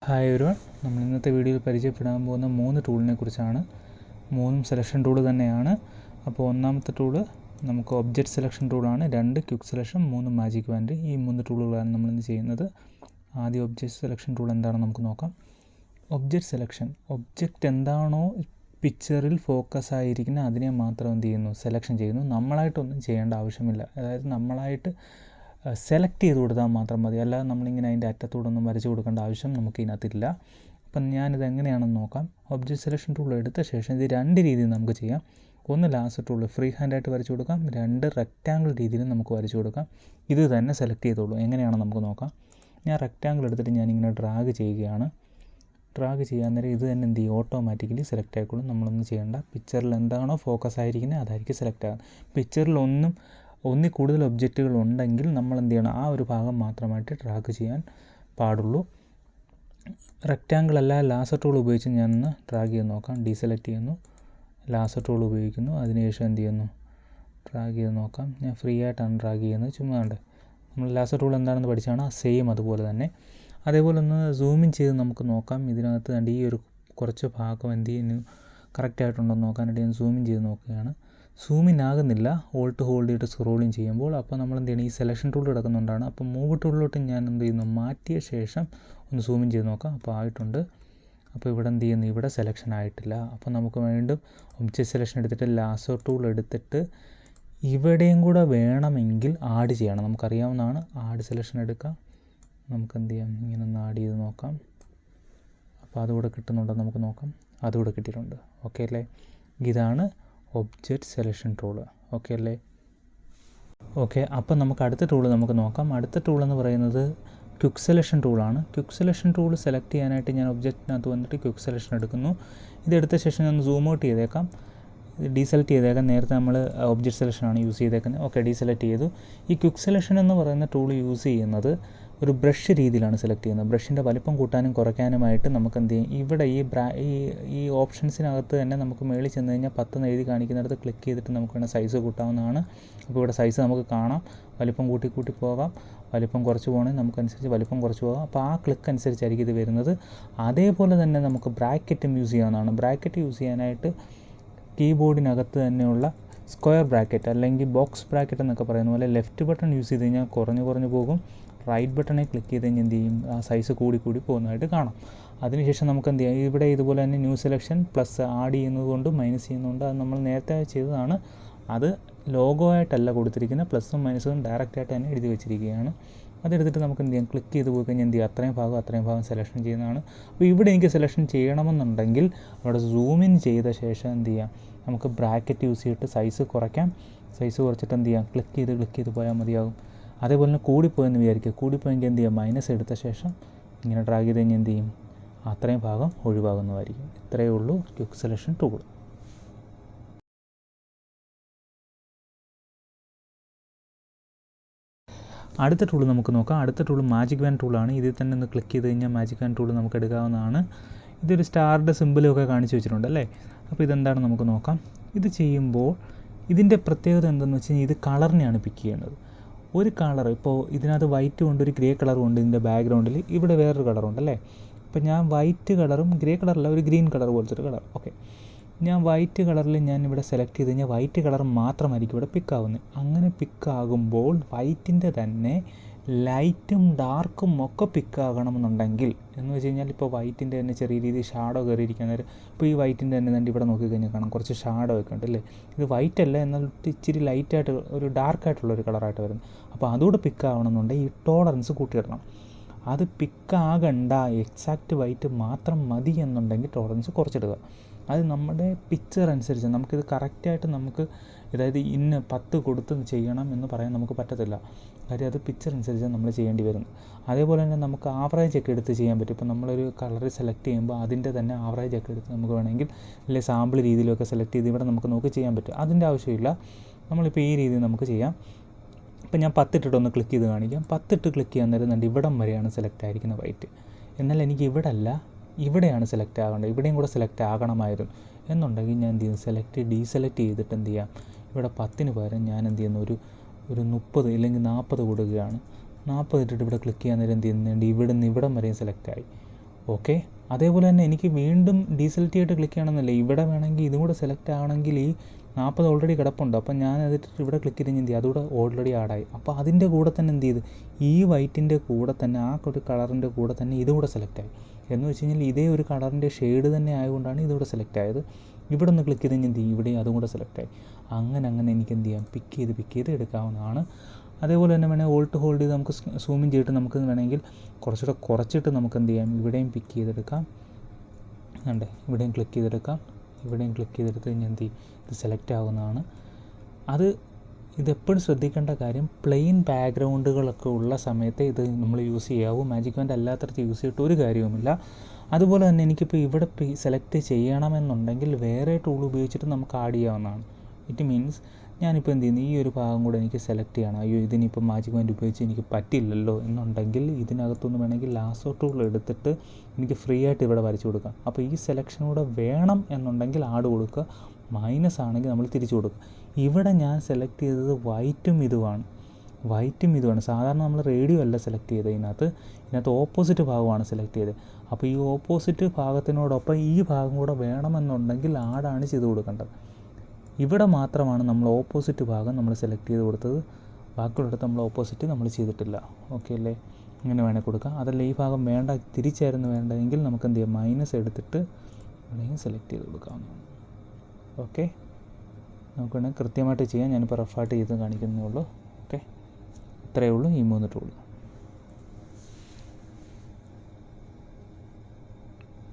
Hi everyone, നമ്മൾ ഇന്നത്തെ വീഡിയോയിൽ പരിചയപ്പെടാൻ പോകുന്ന 3 ടൂളിനെ കുറിച്ചാണ്. 3 സെലക്ഷൻ ടൂൾ തന്നെയാണ്. അപ്പോൾ ഒന്നാമത്തെ ടൂള് നമുക്ക് ഒബ്ജക്റ്റ് സെലക്ഷൻ ടൂളാണ്, 2 ക്വിക്ക് സെലക്ഷൻ, 3 മാജിക് ബാൻഡ്. ഈ 3 ടൂളുകളാണ് നമ്മളിന്ന് ചെയ്യുന്നത്. ആദ്യം ഒബ്ജക്റ്റ് സെലക്ഷൻ ടൂൾ എന്താണെന്ന് നമുക്ക് നോക്കാം. ഒബ്ജക്റ്റ് സെലക്ഷൻ, ഒബ്ജക്റ്റ് എന്താണോ പിക്ചറിൽ ഫോക്കസ് ആയിരിക്കുന്നത് അതിനെ മാത്രം എന്ത് ചെയ്യുന്നു, സെലക്ഷൻ ചെയ്യുന്നു. നമ്മളായിട്ടൊന്നും ചെയ്യേണ്ട ആവശ്യമില്ല. അതായത് നമ്മളായിട്ട് സെലക്ട് ചെയ്ത് കൊടുത്താൽ മാത്രം മതി. അല്ലാതെ നമ്മളിങ്ങനെ അതിൻ്റെ അറ്റത്തൂടൊന്നും വരച്ച് കൊടുക്കേണ്ട ആവശ്യം നമുക്ക് ഇതിനകത്തില്ല. അപ്പം ഞാനിത് എങ്ങനെയാണെന്ന് നോക്കാം. ഒബ്ജക്റ്റ് സെലക്ഷൻ ടൂൾ എടുത്ത ശേഷം ഇത് 2 രീതിയിൽ നമുക്ക് ചെയ്യാം. ഒന്ന് ലാസ്റ്റ് ടൂൾ ഫ്രീ ഹാൻഡായിട്ട് വരച്ച് കൊടുക്കാം, 2 റെക്റ്റാങ്കിൾ രീതിയിൽ നമുക്ക് വരച്ച് കൊടുക്കാം. ഇത് തന്നെ സെലക്ട് ചെയ്തോളൂ. എങ്ങനെയാണെന്ന് നമുക്ക് നോക്കാം. ഞാൻ റെക്റ്റാങ്കിൾ എടുത്തിട്ട് ഞാനിങ്ങനെ ഡ്രാഗ് ചെയ്യുകയാണ്. ഡ്രാഗ് ചെയ്യാൻ നേരം ഇത് തന്നെ എന്ത് ചെയ്യും, ഓട്ടോമാറ്റിക്കലി സെലക്ട് ആയിക്കോളും. നമ്മളൊന്നും ചെയ്യേണ്ട. പിക്ചറിൽ എന്താണോ ഫോക്കസ് ആയിരിക്കുന്നത് അതായിരിക്കും സെലക്ട് ആകുക. പിക്ചറിൽ ഒന്നിൽ കൂടുതൽ ഒബ്ജക്റ്റുകൾ ഉണ്ടെങ്കിൽ നമ്മൾ എന്ത് ചെയ്യണം, ആ ഒരു ഭാഗം മാത്രമായിട്ട് ഡ്രാഗ് ചെയ്യാൻ പാടുള്ളൂ. റെക്റ്റാങ്കിൾ അല്ല ലാസർ ടൂൾ ഉപയോഗിച്ച് ഞാനൊന്ന് ഡ്രാഗ് ചെയ്ത് നോക്കാം. ഡീസെലക്ട് ചെയ്യുന്നു, ലാസർ ടൂൾ ഉപയോഗിക്കുന്നു, അതിനുശേഷം എന്ത് ചെയ്യുന്നു, ഡ്രാഗ് ചെയ്ത് നോക്കാം. ഞാൻ ഫ്രീ ആയിട്ടാണ് ഡ്രാഗ് ചെയ്യുന്നത്, ചുമ്മാ ഉണ്ട്. നമ്മൾ ലാസർ ടൂൾ എന്താണെന്ന് പഠിച്ചാണ്, സെയിം അതുപോലെ തന്നെ. അതേപോലെ ഒന്ന് സൂമിൻ ചെയ്ത് നമുക്ക് നോക്കാം. ഇതിനകത്ത് കണ്ട് ഈ ഒരു കുറച്ച് ഭാഗം എന്ത് ചെയ്യുന്നു, കറക്റ്റായിട്ടുണ്ടോ എന്ന് നോക്കാനായിട്ട് ഞാൻ സൂമിൻ ചെയ്ത് നോക്കുകയാണ്. സൂമിൻ ആകുന്നില്ല ഓൾട്ട് ഹോൾഡ് ചെയ്തിട്ട് സ്ക്രോളിങ് ചെയ്യുമ്പോൾ. അപ്പോൾ നമ്മൾ എന്ത് ചെയ്യണം, ഈ സെലക്ഷൻ ടൂൾ കിടക്കുന്നുണ്ടാണ്. അപ്പോൾ മൂവ് ടൂളിലോട്ട് ഞാൻ എന്ത് ചെയ്യുന്നു, മാറ്റിയ ശേഷം ഒന്ന് സൂമിൻ ചെയ്ത് നോക്കാം. അപ്പോൾ ആയിട്ടുണ്ട്. അപ്പോൾ ഇവിടെ എന്ത് ചെയ്യുന്നു, ഇവിടെ സെലക്ഷൻ ആയിട്ടില്ല. അപ്പോൾ നമുക്ക് വീണ്ടും ഒബ്ജക്റ്റ് സെലക്ഷൻ എടുത്തിട്ട് ലാസോ ടൂൾ എടുത്തിട്ട് ഇവിടെയും കൂടെ വേണമെങ്കിൽ ആഡ് ചെയ്യണം. നമുക്കറിയാവുന്നതാണ്. ആഡ് സെലക്ഷൻ എടുക്കാം. നമുക്ക് എന്ത് ചെയ്യാം, ഇങ്ങനെ ഒന്ന് ആഡ് ചെയ്ത് നോക്കാം. അപ്പോൾ അതുകൂടെ കിട്ടുന്നുണ്ടോ നമുക്ക് നോക്കാം. അതുകൂടെ കിട്ടിയിട്ടുണ്ട്. ഓക്കെ അല്ലേ. ഇതാണ് ഒബ്ജക്റ്റ് സെലക്ഷൻ ടൂള്. ഓക്കെ അല്ലേ. ഓക്കെ, അപ്പം നമുക്ക് അടുത്ത ടൂള് നമുക്ക് നോക്കാം. അടുത്ത ടൂൾ എന്ന് പറയുന്നത് ക്വിക്ക് സെലക്ഷൻ ടൂളാണ്. ക്വിക്ക് സെലക്ഷൻ ടൂൾ സെലക്ട് ചെയ്യാനായിട്ട് ഞാൻ ഒബ്ജക്റ്റിനകത്ത് വന്നിട്ട് ക്വിക്ക് സെലക്ഷൻ എടുക്കുന്നു. ഇതെടുത്ത ശേഷം ഞാൻ സൂം ഔട്ട് ചെയ്തേക്കാം, ഡീസെലക്ട് ചെയ്തേക്കാം. നേരത്തെ നമ്മൾ ഒബ്ജക്റ്റ് സെലക്ഷനാണ് യൂസ് ചെയ്തേക്കുന്നത്. ഓക്കെ, ഡീസെലക്ട് ചെയ്തു. ഈ ക്വിക്ക് സെലക്ഷൻ എന്ന് പറയുന്ന ടൂൾ യൂസ് ചെയ്യുന്നത് ഒരു ബ്രഷ് രീതിയിലാണ് സെലക്ട് ചെയ്യുന്നത്. ബ്രഷിൻ്റെ വലിപ്പം കൂട്ടാനും കുറയ്ക്കാനുമായിട്ട് നമുക്ക് എന്ത് ചെയ്യും, ഇവിടെ ഈ ഓപ്ഷൻസിനകത്ത് തന്നെ നമുക്ക് മേളിൽ ചെന്ന് കഴിഞ്ഞാൽ 10 എന്ന് എഴുതി കാണിക്കുന്നിടത്ത് ക്ലിക്ക് ചെയ്തിട്ട് നമുക്ക് വേണം സൈസ് കൂട്ടാവുന്നതാണ്. അപ്പോൾ ഇവിടെ സൈസ് നമുക്ക് കാണാം. വലിപ്പം കൂട്ടി പോകാം, വലിപ്പം കുറച്ച് പോകണമെങ്കിൽ നമുക്കനുസരിച്ച് വലിപ്പം കുറച്ച് പോകാം. അപ്പോൾ ആ ക്ലിക്ക് അനുസരിച്ചായിരിക്കും ഇത് വരുന്നത്. അതേപോലെ തന്നെ നമുക്ക് ബ്രാക്കറ്റും യൂസ് ചെയ്യാവുന്നതാണ്. ബ്രാക്കറ്റ് യൂസ് ചെയ്യാനായിട്ട് കീബോർഡിനകത്ത് തന്നെയുള്ള സ്ക്വയർ ബ്രാക്കറ്റ് അല്ലെങ്കിൽ ബോക്സ് ബ്രാക്കറ്റ് എന്നൊക്കെ പറയുന്ന പോലെ ലെഫ്റ്റ് ബട്ടൺ യൂസ് ചെയ്ത് കഴിഞ്ഞാൽ കുറഞ്ഞു പോകും. റൈറ്റ് ബട്ടണിൽ ക്ലിക്ക് ചെയ്ത് കഴിഞ്ഞാൽ എന്ത് ചെയ്യും, ആ സൈസ് കൂടി പോകുന്നതായിട്ട് കാണാം. അതിനുശേഷം നമുക്ക് എന്ത് ചെയ്യാം, ഇവിടെ ഇതുപോലെ തന്നെ ന്യൂ സെലക്ഷൻ പ്ലസ് ആഡ് ചെയ്യുന്നതുകൊണ്ട് മൈനസ് ചെയ്യുന്നതുകൊണ്ട് അത് നമ്മൾ നേരത്തെ ചെയ്തതാണ്. അത് ലോഗോ ആയിട്ടല്ല കൊടുത്തിരിക്കുന്നത്, പ്ലസും മൈനസും ഡയറക്റ്റായിട്ട് തന്നെ എഴുതി വെച്ചിരിക്കുകയാണ്. അതെടുത്തിട്ട് നമുക്ക് എന്ത് ചെയ്യാം, ക്ലിക്ക് ചെയ്ത് പോയി കഴിഞ്ഞാൽ എന്ത് ചെയ്യാം, അത്രയും ഭാഗം സെലക്ഷൻ ചെയ്യുന്നതാണ്. അപ്പോൾ ഇവിടെ എനിക്ക് സെലക്ഷൻ ചെയ്യണമെന്നുണ്ടെങ്കിൽ അവിടെ സൂമിൻ ചെയ്ത ശേഷം എന്ത് ചെയ്യാം, നമുക്ക് ബ്രാക്കറ്റ് യൂസ് ചെയ്തിട്ട് സൈസ് കുറയ്ക്കാം. സൈസ് കുറച്ചിട്ട് എന്ത് ചെയ്യാം, ക്ലിക്ക് ചെയ്ത് പോയാൽ മതിയാകും. അതേപോലെ തന്നെ കൂടിപ്പോയെന്ന് വിചാരിക്കുക, കൂടിപ്പോയെങ്കിൽ എന്ത് ചെയ്യുക, മൈനസ് എടുത്ത ശേഷം ഇങ്ങനെ ഡ്രാഗ് ചെയ്ത് കഴിഞ്ഞാൽ എന്ത് ചെയ്യും, അത്രയും ഭാഗം ഒഴിവാകുന്നതായിരിക്കും. ഇത്രയേ ഉള്ളൂ ക്വിക്ക് സെലക്ഷൻ ടൂൾ. അടുത്ത ടൂൾ നമുക്ക് നോക്കാം. അടുത്ത ടൂൾ മാജിക് ബാൻഡ് ടൂളാണ്. ഇതിൽ തന്നെ ഒന്ന് ക്ലിക്ക് ചെയ്ത് കഴിഞ്ഞാൽ മാജിക് ബാൻഡ് ടൂൾ നമുക്ക് എടുക്കാവുന്നതാണ്. ഇതൊരു സ്റ്റാറിൻ്റെ സിമ്പിളൊക്കെ കാണിച്ചു വെച്ചിട്ടുണ്ട് അല്ലേ. അപ്പോൾ ഇതെന്താണ് നമുക്ക് നോക്കാം. ഇത് ചെയ്യുമ്പോൾ ഇതിൻ്റെ പ്രത്യേകത എന്തെന്ന് വെച്ച് കഴിഞ്ഞാൽ ഇത് കളറിനെയാണ് പിക്ക് ചെയ്യുന്നത്. ഒരു കളർ ഇപ്പോൾ ഇതിനകത്ത് വൈറ്റും ഉണ്ട്, ഒരു ഗ്രേ കളറും ഉണ്ട്. ഇതിൻ്റെ ബാക്ക്ഗ്രൗണ്ടിൽ ഇവിടെ വേറൊരു കളറുണ്ട് അല്ലേ. അപ്പോൾ ഞാൻ വൈറ്റ് കളറും ഗ്രേ കളറല്ല, ഒരു ഗ്രീൻ കളർ പോലത്തെ ഒരു കളർ. ഓക്കെ, ഞാൻ വൈറ്റ് കളറിൽ ഞാൻ ഇവിടെ സെലക്ട് ചെയ്ത് കഴിഞ്ഞാൽ വൈറ്റ് കളർ മാത്രമായിരിക്കും ഇവിടെ പിക്കാവുന്നത്. അങ്ങനെ പിക്കാകുമ്പോൾ വൈറ്റിൻ്റെ തന്നെ ലൈറ്റും ഡാർക്കും ഒക്കെ പിക്കാകണമെന്നുണ്ടെങ്കിൽ എന്ന് വെച്ച് കഴിഞ്ഞാൽ ഇപ്പോൾ വൈറ്റിൻ്റെ തന്നെ ചെറിയ രീതിയിൽ ഷാഡോ കയറിയിരിക്കാൻ നേരം ഇപ്പോൾ ഈ വൈറ്റിൻ്റെ തന്നെ തന്നെ ഇവിടെ നോക്കിക്കഴിഞ്ഞാൽ കാണാം കുറച്ച് ഷാഡോ ഒക്കെ ഉണ്ട് അല്ലേ. ഇത് വൈറ്റ് അല്ല, എന്നാൽ ഇച്ചിരി ലൈറ്റായിട്ട് ഒരു ഡാർക്കായിട്ടുള്ളൊരു കളറായിട്ട് വരുന്നത്. അപ്പോൾ അതുകൂടെ പിക്കാവണമെന്നുണ്ടെങ്കിൽ ഈ ടോളറൻസ് കൂട്ടിയിടണം. അത് പിക്കാകണ്ട, എക്സാക്റ്റ് വൈറ്റ് മാത്രം മതി എന്നുണ്ടെങ്കിൽ ടോളറൻസ് കുറച്ചിടുക. അത് നമ്മുടെ പിക്ചർ അനുസരിച്ച് നമുക്കിത് കറക്റ്റായിട്ട് നമുക്ക് അതായത് 10 കൊടുത്ത് ചെയ്യണം എന്ന് പറയാൻ നമുക്ക് പറ്റത്തില്ല. കാര്യം അത് പിക്ചർ അനുസരിച്ച് നമ്മൾ ചെയ്യേണ്ടി വരുന്നത്. അതേപോലെ തന്നെ നമുക്ക് ആവറേജ് ഒക്കെ എടുത്ത് ചെയ്യാൻ പറ്റും. ഇപ്പോൾ നമ്മളൊരു കളർ സെലക്ട് ചെയ്യുമ്പോൾ അതിൻ്റെ തന്നെ ആവറേജ് ഒക്കെ എടുത്ത് നമുക്ക് വേണമെങ്കിൽ അല്ലെങ്കിൽ സാമ്പിൾ രീതിയിലൊക്കെ സെലക്ട് ചെയ്ത് ഇവിടെ നമുക്ക് നോക്കി ചെയ്യാൻ പറ്റും. അതിൻ്റെ ആവശ്യമില്ല. നമ്മളിപ്പോൾ ഈ രീതിയിൽ നമുക്ക് ചെയ്യാം. ഇപ്പോൾ ഞാൻ 10 ഇട്ടിട്ടൊന്ന് ക്ലിക്ക് ചെയ്ത് കാണിക്കാം. 10 ഇട്ട് ക്ലിക്ക് ചെയ്യാൻ നേരം ഇവിടം വരെയാണ് സെലക്ട് ആയിരിക്കുന്ന വൈറ്റ്. എന്നാൽ എനിക്ക് ഇവിടെ അല്ല, ഇവിടെയാണ് സെലക്ട് ആകേണ്ടത്. ഇവിടെയും കൂടെ സെലക്ട് ആകണമായിരുന്നു എന്നുണ്ടെങ്കിൽ ഞാൻ എന്ത് ചെയ്യും, ഡീസെലക്ട് ചെയ്തിട്ട് എന്ത് ചെയ്യാം, ഇവിടെ 10ന് പകരം ഞാൻ എന്ത് ചെയ്യുന്നു, ഒരു 30 അല്ലെങ്കിൽ 40 കൊടുക്കുകയാണ്. 40 ഇട്ടിട്ട് ഇവിടെ ക്ലിക്ക് ചെയ്യാൻ നേരം എന്ത് ചെയ്യുന്നുണ്ട്, ഇവിടം വരെയും സെലക്ട് ആയി. ഓക്കെ. അതേപോലെ തന്നെ എനിക്ക് വീണ്ടും ഡീസെലക്ട് ചെയ്തിട്ട് ക്ലിക്ക് ചെയ്യണമെന്നില്ല. ഇവിടെ വേണമെങ്കിൽ ഇതും കൂടെ സെലക്ട് ആവണമെങ്കിൽ ഈ 40 ഓൾറെഡി കിടപ്പുണ്ട്. അപ്പം ഞാൻ അതിട്ട് ഇവിടെ ക്ലിക്ക് ചെയ്ത് എന്ത് ചെയ്യും, അതുകൂടെ ഓൾറെഡി ആഡായി. അപ്പോൾ അതിൻ്റെ കൂടെ തന്നെ എന്ത് ചെയ്ത്, ഈ വൈറ്റിൻ്റെ കൂടെ തന്നെ ആ ഒരു കളറിൻ്റെ കൂടെ തന്നെ ഇതും കൂടെ സെലക്ട് ആയി. എന്ന് വെച്ച് കഴിഞ്ഞാൽ ഇതേ ഒരു കളറിൻ്റെ ഷെയ്ഡ് തന്നെ ആയതുകൊണ്ടാണ് ഇതുകൂടെ സെലക്ട് ആയത്. ഇവിടെ ഒന്ന് ക്ലിക്ക് ചെയ്ത് കഴിഞ്ഞാൽ എന്ത് ചെയ്യും, ഇവിടെയും അതും കൂടെ സെലക്ട് ആയി. അങ്ങനെ എനിക്ക് എന്ത് ചെയ്യാം, പിക്ക് ചെയ്ത് എടുക്കാവുന്നതാണ്. അതേപോലെ തന്നെ വേണമെങ്കിൽ ഓൾട്ട് ഹോൾഡ് ചെയ്ത് നമുക്ക് സൂമിൻ ചെയ്തിട്ട് നമുക്ക് വേണമെങ്കിൽ കുറച്ചുകൂടെ കുറച്ചിട്ട് നമുക്ക് എന്ത് ചെയ്യാം, ഇവിടെയും പിക്ക് ചെയ്തെടുക്കാം. ഉണ്ട്, ഇവിടെയും ക്ലിക്ക് ചെയ്തെടുക്കാം. ഇവിടെയും ക്ലിക്ക് ചെയ്തെടുത്ത് കഴിഞ്ഞാൽ എന്ത് ചെയ്യും, ഇത് സെലക്ട് ആവുന്നതാണ്. ഇതെപ്പോഴും ശ്രദ്ധിക്കേണ്ട കാര്യം, പ്ലെയിൻ ബാക്ക്ഗ്രൗണ്ടുകളൊക്കെ ഉള്ള സമയത്ത് ഇത് നമ്മൾ യൂസ് ചെയ്യാവൂ. മാജിക് ബാൻഡ് അല്ലാത്തടത്ത് യൂസ് ചെയ്തിട്ട് ഒരു കാര്യവുമില്ല. അതുപോലെ തന്നെ എനിക്കിപ്പോൾ ഇവിടെ സെലക്ട് ചെയ്യണമെന്നുണ്ടെങ്കിൽ വേറെ ടൂൾ ഉപയോഗിച്ചിട്ട് നമുക്ക് ആഡ് ചെയ്യാവുന്നതാണ്. ഇറ്റ് മീൻസ് ഞാനിപ്പോൾ എന്ത് ചെയ്യുന്നു, ഈ ഒരു ഭാഗം കൂടെ എനിക്ക് സെലക്ട് ചെയ്യണം. അയ്യോ, ഇതിനിപ്പോൾ മാജിക് ബാൻഡ് ഉപയോഗിച്ച് എനിക്ക് പറ്റില്ലല്ലോ എന്നുണ്ടെങ്കിൽ ഇതിനകത്തുനിന്ന് വേണമെങ്കിൽ ലാസോ ടൂൾ എടുത്തിട്ട് എനിക്ക് ഫ്രീ ആയിട്ട് ഇവിടെ വരച്ചു കൊടുക്കാം. അപ്പോൾ ഈ സെലക്ഷൻ കൂടെ വേണം എന്നുണ്ടെങ്കിൽ ആഡ് കൊടുക്കുക, മൈനസ് ആണെങ്കിൽ നമ്മൾ തിരിച്ചു കൊടുക്കുക. ഇവിടെ ഞാൻ സെലക്ട് ചെയ്തത് വൈറ്റും ഇതുമാണ്. സാധാരണ നമ്മൾ റേഡിയോ അല്ല സെലക്ട് ചെയ്തത്, ഇതിനകത്ത് ഓപ്പോസിറ്റ് ഭാഗമാണ് സെലക്ട് ചെയ്തത്. അപ്പോൾ ഈ ഓപ്പോസിറ്റ് ഭാഗത്തിനോടൊപ്പം ഈ ഭാഗം കൂടെ വേണമെന്നുണ്ടെങ്കിൽ ആഡാണ് ചെയ്ത് കൊടുക്കേണ്ടത്. ഇവിടെ മാത്രമാണ് നമ്മൾ ഓപ്പോസിറ്റ് ഭാഗം നമ്മൾ സെലക്ട് ചെയ്ത് കൊടുത്തത്, ബാക്കിയുള്ളിടത്ത് നമ്മൾ ഓപ്പോസിറ്റ് നമ്മൾ ചെയ്തിട്ടില്ല. ഓക്കെ അല്ലേ? ഇങ്ങനെ വേണേൽ കൊടുക്കാം. അതല്ല ഈ ഭാഗം വേണ്ട, തിരിച്ചായിരുന്നു വേണ്ടതെങ്കിൽ നമുക്ക് എന്ത് ചെയ്യാം, മൈനസ് എടുത്തിട്ട് വേണമെങ്കിൽ സെലക്ട് ചെയ്ത് കൊടുക്കാവുന്നതാണ്. ഓക്കെ, നമുക്ക് വേണമെങ്കിൽ കൃത്യമായിട്ട് ചെയ്യാം. ഞാനിപ്പോൾ റഫായിട്ട് ചെയ്ത് കാണിക്കുന്നേ ഉള്ളൂ. ഓക്കെ, ഇത്രയേ ഉള്ളൂ ഈ 3 ടൂൾ.